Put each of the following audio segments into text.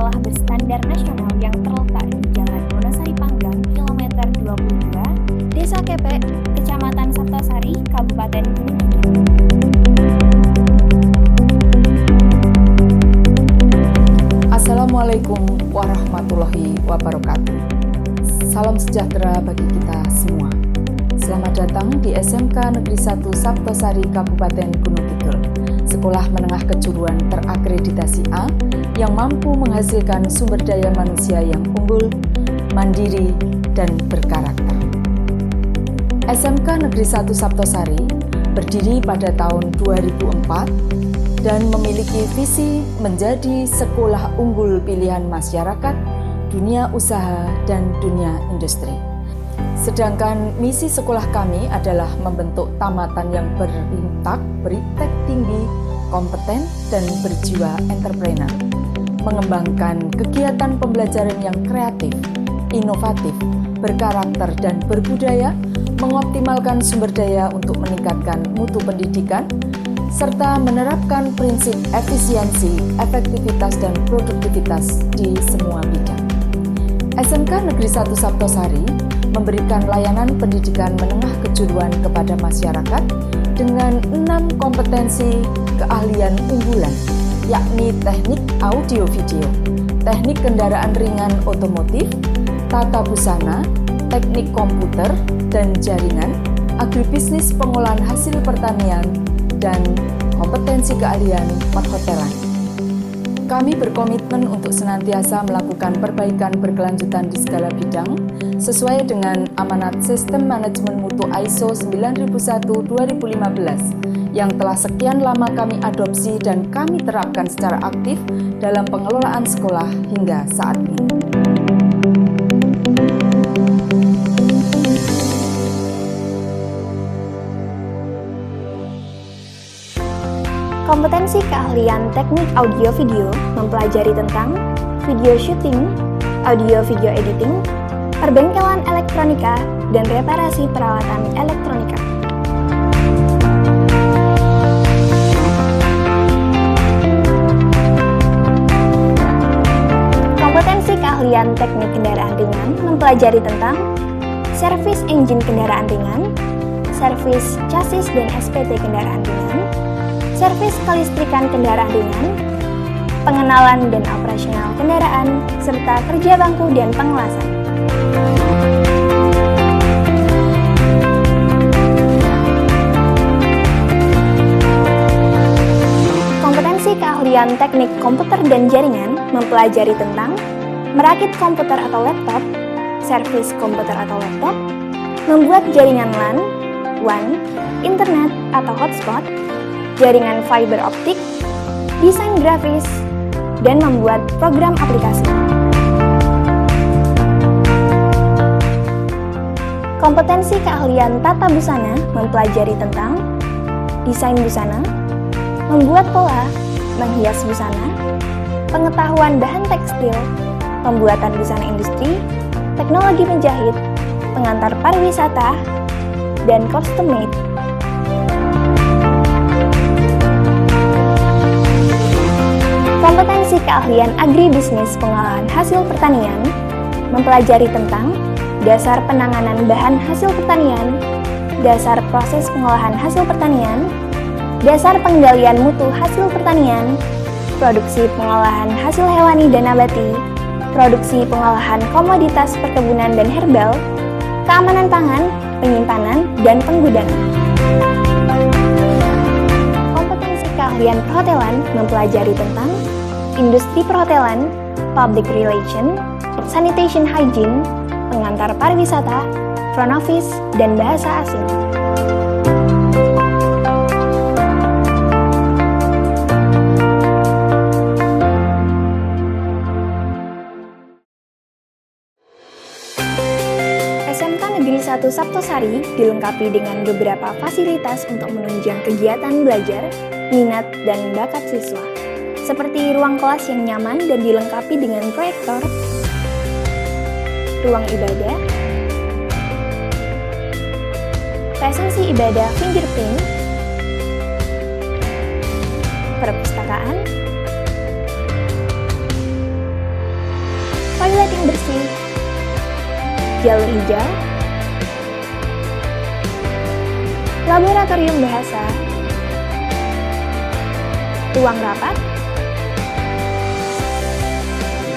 sekolah berstandar nasional yang terletak di Jalan Wonosari Panggang, kilometer 22, Desa Kepek, Kecamatan Saptosari, Kabupaten Gunung Kidul. Assalamualaikum warahmatullahi wabarakatuh. Salam sejahtera bagi kita semua. Selamat datang di SMK Negeri 1 Saptosari, Kabupaten Gunung Kidul, sekolah menengah kejuruan terakreditasi A yang mampu menghasilkan sumber daya manusia yang unggul, mandiri, dan berkarakter. SMK Negeri 1 Saptosari berdiri pada tahun 2004 dan memiliki visi menjadi sekolah unggul pilihan masyarakat, dunia usaha, dan dunia industri. Sedangkan misi sekolah kami adalah membentuk tamatan yang beriptek tinggi, kompeten, dan berjiwa entrepreneur, mengembangkan kegiatan pembelajaran yang kreatif, inovatif, berkarakter, dan berbudaya, mengoptimalkan sumber daya untuk meningkatkan mutu pendidikan, serta menerapkan prinsip efisiensi, efektivitas, dan produktivitas di semua bidang. SMK Negeri 1 Saptosari memberikan layanan pendidikan menengah kejuruan kepada masyarakat dengan 6 kompetensi keahlian unggulan, yakni teknik audio-video, teknik kendaraan ringan otomotif, tata busana, teknik komputer dan jaringan, agribisnis pengolahan hasil pertanian, dan kompetensi keahlian perhotelan. Kami berkomitmen untuk senantiasa melakukan perbaikan berkelanjutan di segala bidang sesuai dengan amanat Sistem Manajemen Mutu ISO 9001-2015 yang telah sekian lama kami adopsi dan kami terapkan secara aktif dalam pengelolaan sekolah hingga saat ini. Kompetensi keahlian teknik audio-video mempelajari tentang video shooting, audio-video editing, perbengkelan elektronika, dan reparasi peralatan elektronika. Kompetensi keahlian teknik kendaraan ringan mempelajari tentang servis engine kendaraan ringan, servis chassis dan SPT kendaraan ringan, servis kelistrikan kendaraan ringan, pengenalan dan operasional kendaraan, serta kerja bangku dan pengelasan. Kompetensi keahlian teknik komputer dan jaringan mempelajari tentang merakit komputer atau laptop, servis komputer atau laptop, membuat jaringan LAN, WAN, internet atau hotspot, jaringan fiber optik, desain grafis, dan membuat program aplikasi. Kompetensi keahlian tata busana mempelajari tentang desain busana, membuat pola, menghias busana, pengetahuan bahan tekstil, pembuatan busana industri, teknologi menjahit, pengantar pariwisata, dan custom made. Kompetensi keahlian agribisnis pengolahan hasil pertanian mempelajari tentang dasar penanganan bahan hasil pertanian, dasar proses pengolahan hasil pertanian, dasar pengendalian mutu hasil pertanian, produksi pengolahan hasil hewani dan nabati, produksi pengolahan komoditas perkebunan dan herbal, keamanan pangan, penyimpanan, dan penggudang. Kompetensi keahlian perhotelan mempelajari tentang industri perhotelan, public relation, sanitation hygiene, pengantar pariwisata, front office, dan bahasa asing. SMK Negeri 1 Saptosari dilengkapi dengan beberapa fasilitas untuk menunjang kegiatan belajar, minat, dan bakat siswa, seperti ruang kelas yang nyaman dan dilengkapi dengan proyektor, ruang ibadah, presensi ibadah fingerprint, perpustakaan, toilet yang bersih, jalur hijau, laboratorium bahasa, ruang rapat,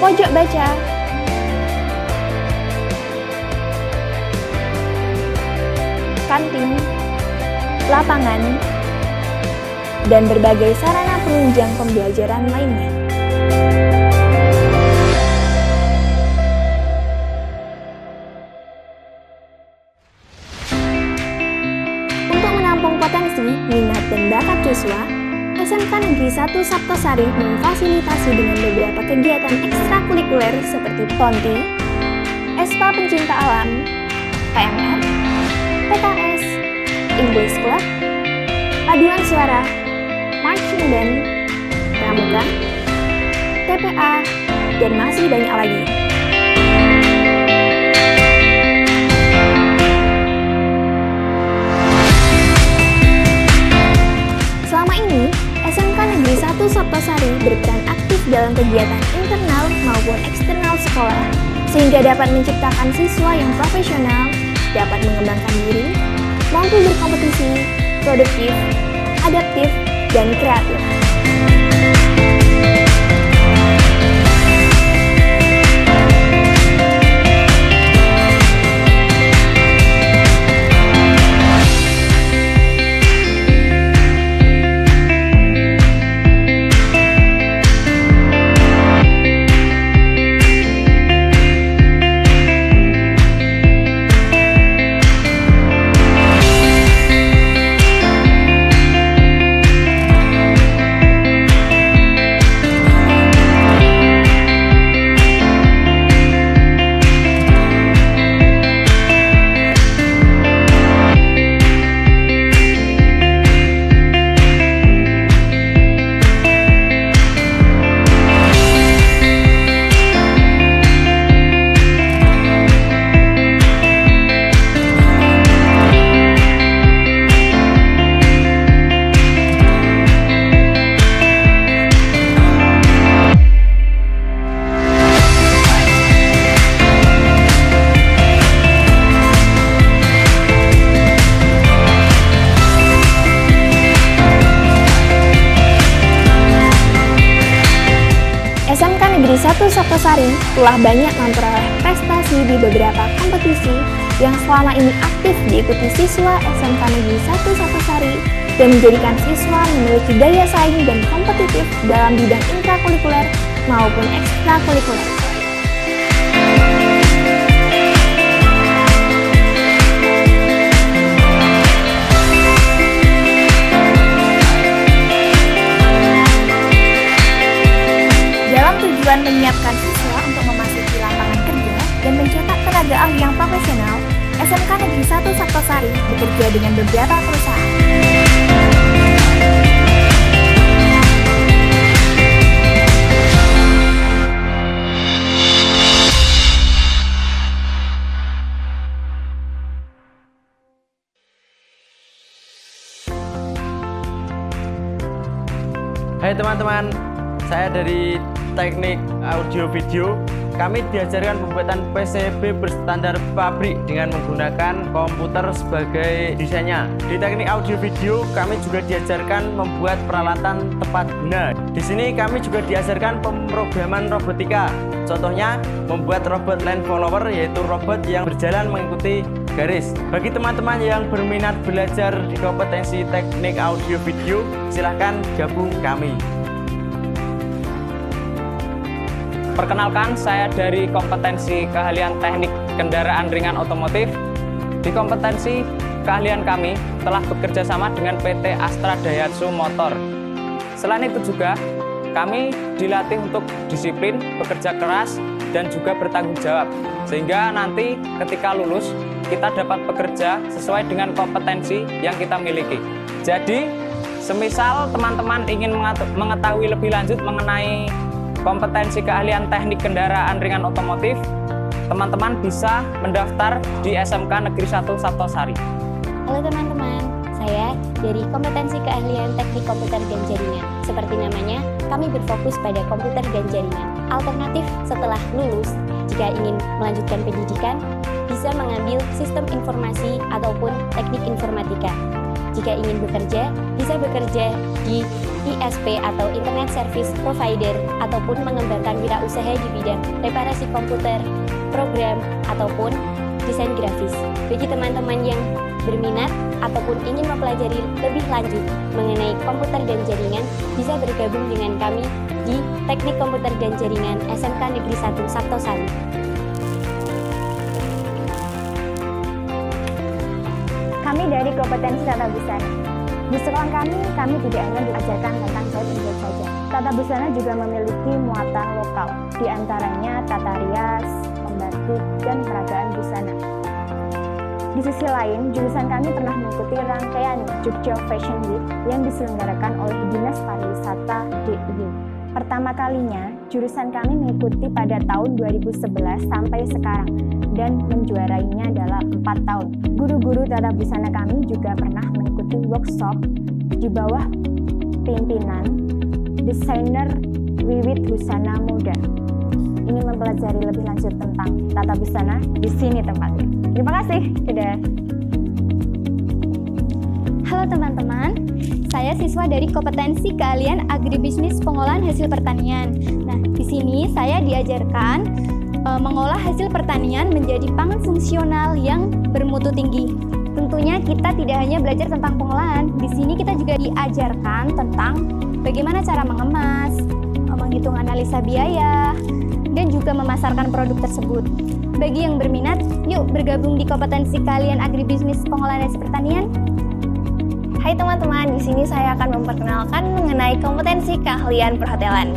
pojok baca, kantin, lapangan, dan berbagai sarana penunjang pembelajaran lainnya. Untuk menampung potensi, minat, dan bakat siswa, SMK Negeri 1 Saptosari memfasilitasi dengan beberapa kegiatan ekstrakurikuler seperti PONTI, ESPA Pencinta Alam, PMR, PKS, English Club, paduan suara, marching band, pramuka, TPA, dan masih banyak lagi. Selama ini, SMK Negeri 1 Saptosari berperan aktif dalam kegiatan internal maupun eksternal sekolah, sehingga dapat menciptakan siswa yang profesional, dapat mengembangkan diri, mampu berkompetisi, produktif, adaptif, dan kreatif. SMK Negeri 1 Saptosari telah banyak memperoleh prestasi di beberapa kompetisi yang selama ini aktif diikuti siswa SMK Negeri 1 Saptosari dan menjadikan siswa memiliki daya saing dan kompetitif dalam bidang intrakurikuler maupun ekstrakurikuler. Tujuan menyiapkan siswa untuk memasuki lapangan kerja dan mencetak tenaga ahli yang profesional, SMK Negeri 1 Saptosari bekerja dengan beberapa perusahaan. Hai teman-teman, saya dari Teknik Audio Video. Kami diajarkan pembuatan PCB berstandar pabrik dengan menggunakan komputer sebagai desainnya. Di Teknik Audio Video, kami juga diajarkan membuat peralatan tepat guna. Di sini kami juga diajarkan pemrograman robotika. Contohnya, membuat robot line follower, yaitu robot yang berjalan mengikuti garis. Bagi teman-teman yang berminat belajar di kompetensi Teknik Audio Video, silahkan gabung kami. Perkenalkan, saya dari kompetensi keahlian teknik kendaraan ringan otomotif. Di kompetensi keahlian kami telah bekerja sama dengan PT Astra Daihatsu Motor. Selain itu juga, kami dilatih untuk disiplin, bekerja keras, dan juga bertanggung jawab. Sehingga nanti ketika lulus, kita dapat bekerja sesuai dengan kompetensi yang kita miliki. Jadi, semisal teman-teman ingin mengetahui lebih lanjut mengenai kompetensi keahlian teknik kendaraan ringan otomotif, teman-teman bisa mendaftar di SMK Negeri 1 Saptosari. Halo teman-teman, saya saya dari kompetensi keahlian teknik komputer dan jaringan. Seperti namanya, kami berfokus pada komputer dan jaringan. Alternatif setelah lulus, jika ingin melanjutkan pendidikan, bisa mengambil sistem informasi ataupun teknik informatika. Jika ingin bekerja, bisa bekerja di ISP atau Internet Service Provider ataupun mengembangkan wirausaha di bidang reparasi komputer, program, ataupun desain grafis. Bagi teman-teman yang berminat ataupun ingin mempelajari lebih lanjut mengenai komputer dan jaringan, bisa bergabung dengan kami di Teknik Komputer dan Jaringan SMK Negeri 1 Sabtosari. Kami dari kompetensi tata busana. Di sekolah kami tidak hanya diajarkan tentang jahit menjahit saja. Tata busana juga memiliki muatan lokal, di antaranya tata rias, membatik, dan peragaan busana. Di sisi lain, jurusan kami pernah mengikuti rangkaian Jogja Fashion Week yang diselenggarakan oleh Dinas Pariwisata DIY. Pertama kalinya, jurusan kami mengikuti pada tahun 2011 sampai sekarang, dan menjuarainya dalam 4 tahun. Guru-guru tata busana kami juga pernah mengikuti workshop di bawah pimpinan desainer Wiwit Busana Muda. Ingin mempelajari lebih lanjut tentang tata busana, di sini tempatnya. Terima kasih. Dadah. Halo teman-teman, saya siswa dari kompetensi keahlian agribisnis pengolahan hasil pertanian. Nah, di sini saya diajarkan mengolah hasil pertanian menjadi pangan fungsional yang bermutu tinggi. Tentunya kita tidak hanya belajar tentang pengolahan, di sini kita juga diajarkan tentang bagaimana cara mengemas, menghitung analisa biaya, dan juga memasarkan produk tersebut. Bagi yang berminat, yuk bergabung di kompetensi keahlian agribisnis pengolahan hasil pertanian. Hai teman-teman, di sini saya akan memperkenalkan mengenai kompetensi keahlian perhotelan.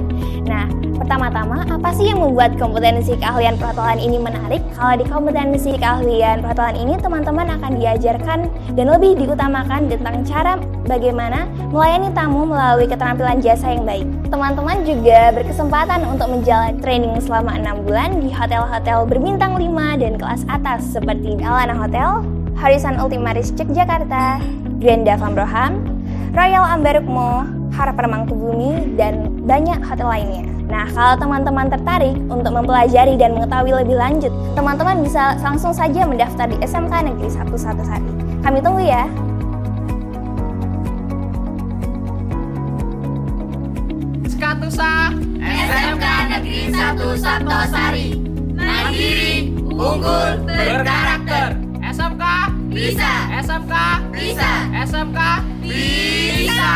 Nah, pertama-tama, apa sih yang membuat kompetensi keahlian perhotelan ini menarik? Kalau di kompetensi keahlian perhotelan ini, teman-teman akan diajarkan dan lebih diutamakan tentang cara bagaimana melayani tamu melalui keterampilan jasa yang baik. Teman-teman juga berkesempatan untuk menjalani training selama 6 bulan di hotel-hotel berbintang 5 dan kelas atas seperti Alana Hotel, Horizon Ultimaris Yogyakarta, Grand Davam Broham, Royal Ambarukmo, Harapan Mangkubumi, dan banyak hotel lainnya. Nah, kalau teman-teman tertarik untuk mempelajari dan mengetahui lebih lanjut, teman-teman bisa langsung saja mendaftar di SMK Negeri 1 Sabtosari. Kami tunggu ya. Skatusa SMK Negeri 1 Sabtosari. Mandiri, unggul, berkarakter. SMK bisa. SMK bisa. SMK bisa.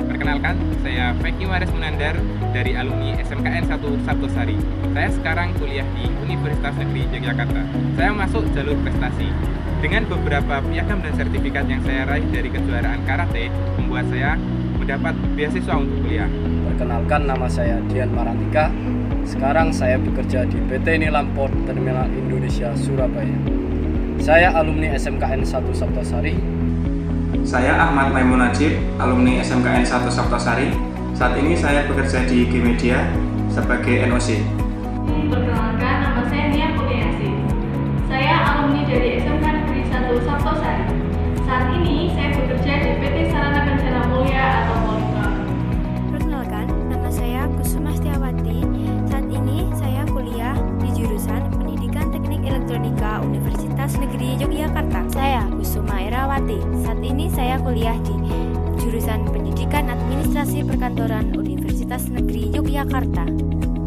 Perkenalkan, saya Feki Waris Munandar dari alumni SMKN 1 Sabtosari. Saya sekarang kuliah di Universitas Negeri Yogyakarta. Saya masuk jalur prestasi. Dengan beberapa piagam dan sertifikat yang saya raih dari kejuaraan karate, membuat saya mendapat beasiswa untuk kuliah. Perkenalkan, nama saya Dian Marantika. Sekarang saya bekerja di PT Nilamport Terminal Indonesia Surabaya. Saya alumni SMKN 1 Sabtosari. Saya Ahmad Maimun Najib, alumni SMKN 1 Sabtosari. Saat ini saya bekerja di G-Media sebagai NOC. Perkenalkan, nama saya Nia Putiyasi. Saya alumni dari SMK Negeri 1 Sabtosari. Saat ini saya bekerja di PT Sarana Kencana Mulia atau Polycom. Perkenalkan, nama saya Kusuma Setiawati. Saat ini saya kuliah di jurusan Pendidikan Teknik Elektronika Universitas Negeri Yogyakarta. Saya Kusuma Irawati. Saat ini saya kuliah di jurusan Pendidikan Administrasi Perkantoran Universitas Negeri Yogyakarta.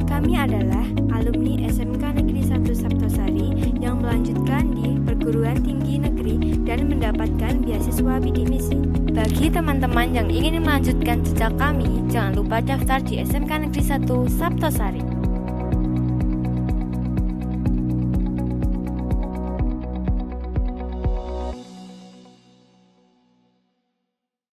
Kami adalah alumni SMK Negeri 1 Sabtosari yang melanjutkan di perguruan tinggi negeri dan mendapatkan beasiswa bidik misi. Bagi teman-teman yang ingin melanjutkan jejak kami, jangan lupa daftar di SMK Negeri 1 Sabtosari.